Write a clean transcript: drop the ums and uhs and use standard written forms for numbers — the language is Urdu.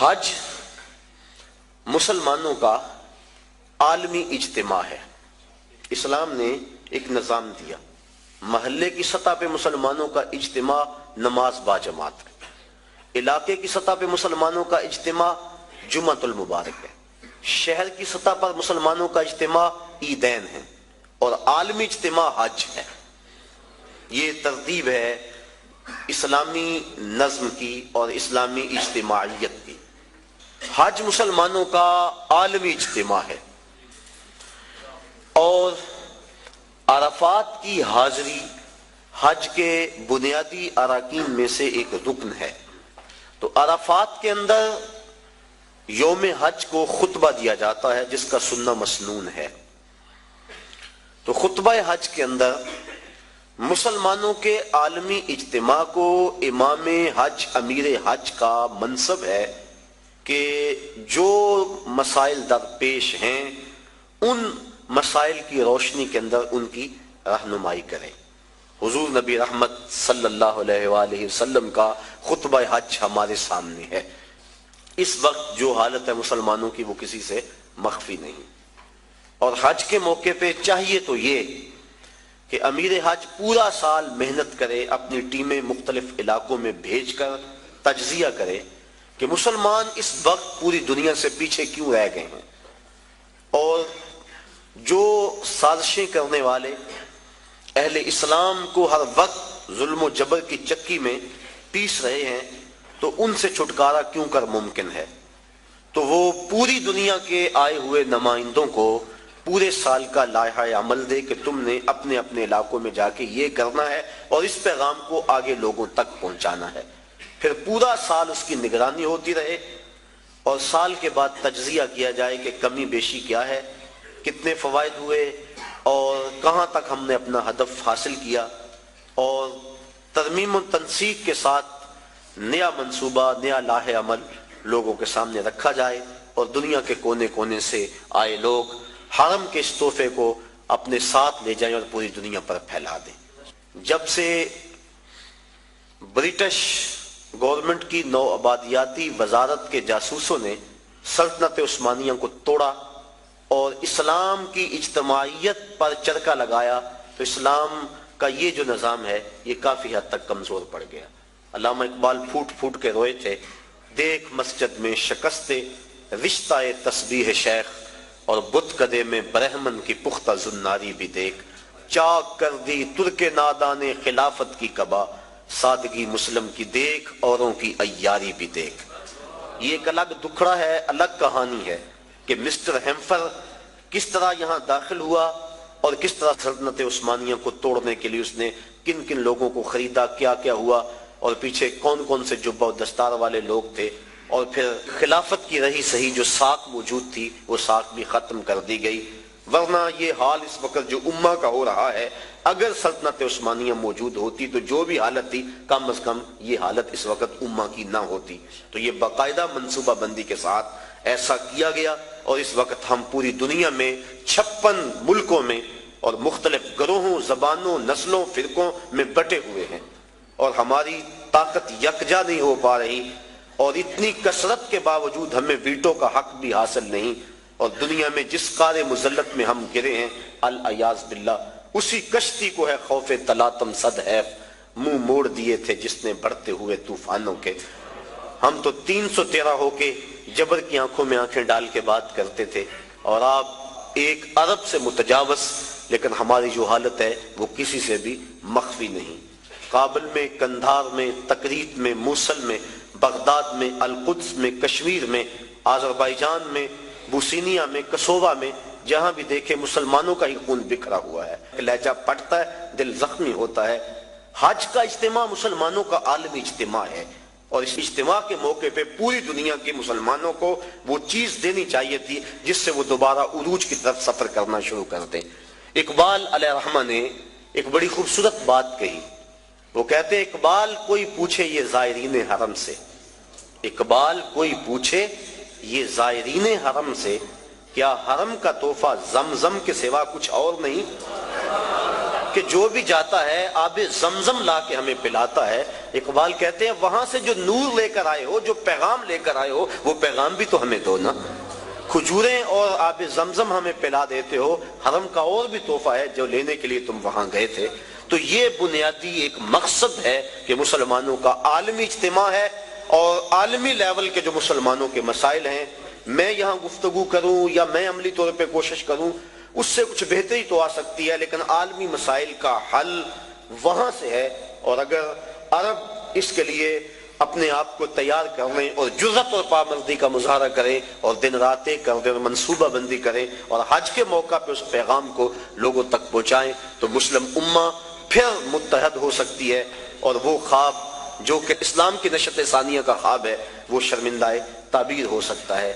حج مسلمانوں کا عالمی اجتماع ہے۔ اسلام نے ایک نظام دیا، محلے کی سطح پہ مسلمانوں کا اجتماع نماز باجماعت، علاقے کی سطح پہ مسلمانوں کا اجتماع جمعۃ المبارک ہے، شہر کی سطح پر مسلمانوں کا اجتماع عیدین ہے، اور عالمی اجتماع حج ہے۔ یہ ترتیب ہے اسلامی نظم کی اور اسلامی اجتماعیت کی۔ حج مسلمانوں کا عالمی اجتماع ہے، اور عرفات کی حاضری حج کے بنیادی اراکین میں سے ایک رکن ہے۔ تو عرفات کے اندر یوم حج کو خطبہ دیا جاتا ہے جس کا سنہ مسنون ہے۔ تو خطبہ حج کے اندر مسلمانوں کے عالمی اجتماع کو امام حج امیر حج کا منصب ہے کہ جو مسائل درپیش ہیں ان مسائل کی روشنی کے اندر ان کی رہنمائی کریں۔ حضور نبی رحمت صلی اللہ علیہ وآلہ وسلم کا خطبہ حج ہمارے سامنے ہے۔ اس وقت جو حالت ہے مسلمانوں کی وہ کسی سے مخفی نہیں، اور حج کے موقع پہ چاہیے تو یہ کہ امیر حج پورا سال محنت کرے، اپنی ٹیمیں مختلف علاقوں میں بھیج کر تجزیہ کرے کہ مسلمان اس وقت پوری دنیا سے پیچھے کیوں رہ گئے ہیں، اور جو سازشیں کرنے والے اہل اسلام کو ہر وقت ظلم و جبر کی چکی میں پیس رہے ہیں تو ان سے چھٹکارا کیوں کر ممکن ہے۔ تو وہ پوری دنیا کے آئے ہوئے نمائندوں کو پورے سال کا لائحہ عمل دے کہ تم نے اپنے اپنے علاقوں میں جا کے یہ کرنا ہے اور اس پیغام کو آگے لوگوں تک پہنچانا ہے۔ پھر پورا سال اس کی نگرانی ہوتی رہے، اور سال کے بعد تجزیہ کیا جائے کہ کمی بیشی کیا ہے، کتنے فوائد ہوئے، اور کہاں تک ہم نے اپنا ہدف حاصل کیا، اور ترمیم و تنسیق کے ساتھ نیا منصوبہ، نیا لائحہ عمل لوگوں کے سامنے رکھا جائے، اور دنیا کے کونے کونے سے آئے لوگ حرم کے اس تحفے کو اپنے ساتھ لے جائیں اور پوری دنیا پر پھیلا دیں۔ جب سے برٹش گورنمنٹ کی نوآبادیاتی وزارت کے جاسوسوں نے سلطنت عثمانیہ کو توڑا اور اسلام کی اجتماعیت پر چرکا لگایا، تو اسلام کا یہ جو نظام ہے یہ کافی حد تک کمزور پڑ گیا۔ علامہ اقبال پھوٹ پھوٹ کے روئے تھے، دیکھ مسجد میں شکست رشتہ تسبیح شیخ، اور بت کدے میں برہمن کی پختہ زناری بھی دیکھ، چاک کر دی ترک نادان خلافت کی قبا، سادگی مسلم کی دیکھ اوروں کی عیاری بھی دیکھ۔ یہ ایک الگ دکھڑا ہے، الگ کہانی ہے کہ مسٹر ہیمفر کس طرح یہاں داخل ہوا اور کس طرح سلطنت عثمانیہ کو توڑنے کے لیے اس نے کن کن لوگوں کو خریدا، کیا کیا ہوا، اور پیچھے کون کون سے جبہ و دستار والے لوگ تھے، اور پھر خلافت کی رہی صحیح جو ساکھ موجود تھی وہ ساکھ بھی ختم کر دی گئی۔ ورنہ یہ حال اس وقت جو امہ کا ہو رہا ہے، اگر سلطنت عثمانیہ موجود ہوتی تو جو بھی حالت تھی کم از کم یہ حالت اس وقت امہ کی نہ ہوتی۔ تو یہ باقاعدہ منصوبہ بندی کے ساتھ ایسا کیا گیا، اور اس وقت ہم پوری دنیا میں 56 ملکوں میں اور مختلف گروہوں، زبانوں، نسلوں، فرقوں میں بٹے ہوئے ہیں، اور ہماری طاقت یکجا نہیں ہو پا رہی، اور اتنی کثرت کے باوجود ہمیں ویٹو کا حق بھی حاصل نہیں، اور دنیا میں جس قار مذلت میں ہم گرے ہیں العیاذ باللہ، اسی کشتی کو ہے خوف تلاطم صد حیف منہ موڑ دیے تھے جس نے بڑھتے ہوئے طوفانوں کے۔ ہم تو 313 ہو کے جبر کی آنکھوں میں آنکھیں ڈال کے بات کرتے تھے، اور آپ 1 ارب سے متجاوز، لیکن ہماری جو حالت ہے وہ کسی سے بھی مخفی نہیں۔ کابل میں، کندھار میں، تکریت میں، موصل میں، بغداد میں، القدس میں، کشمیر میں، آذربائیجان میں، بوسینیا میں، کسووا میں، جہاں بھی دیکھے مسلمانوں کا ہی خون بکھرا ہوا ہے، لہجہ پھٹتا ہے، دل زخمی ہوتا ہے۔ حج کا اجتماع مسلمانوں کا عالمی اجتماع ہے، اور اس اجتماع کے موقع پہ پوری دنیا کے مسلمانوں کو وہ چیز دینی چاہیے تھی جس سے وہ دوبارہ عروج کی طرف سفر کرنا شروع کر دیں۔ اقبال علیہ رحمہ نے ایک بڑی خوبصورت بات کہی، وہ کہتے ہیں اقبال کوئی پوچھے یہ زائرین حرم سے، اقبال کوئی پوچھے یہ زائرین حرم سے، کیا حرم کا تحفہ زمزم کے سوا کچھ اور نہیں؟ کہ جو بھی جاتا ہے آب زمزم لا کے ہمیں پلاتا ہے۔ اقبال کہتے ہیں وہاں سے جو نور لے کر آئے ہو، جو پیغام لے کر آئے ہو، وہ پیغام بھی تو ہمیں دو نا۔ کھجوریں اور آب زمزم ہمیں پلا دیتے ہو، حرم کا اور بھی تحفہ ہے جو لینے کے لیے تم وہاں گئے تھے۔ تو یہ بنیادی ایک مقصد ہے کہ مسلمانوں کا عالمی اجتماع ہے، اور عالمی لیول کے جو مسلمانوں کے مسائل ہیں، میں یہاں گفتگو کروں یا میں عملی طور پہ کوشش کروں، اس سے کچھ بہتری تو آ سکتی ہے، لیکن عالمی مسائل کا حل وہاں سے ہے۔ اور اگر عرب اس کے لیے اپنے آپ کو تیار کریں اور جرأت اور پامردی کا مظاہرہ کریں اور دن رات ایک کر دیں اور منصوبہ بندی کریں اور حج کے موقع پہ اس پیغام کو لوگوں تک پہنچائیں، تو مسلم امہ پھر متحد ہو سکتی ہے، اور وہ خواب جو کہ اسلام کی نشت ثانیہ کا خواب ہے وہ شرمندہ تعبیر ہو سکتا ہے۔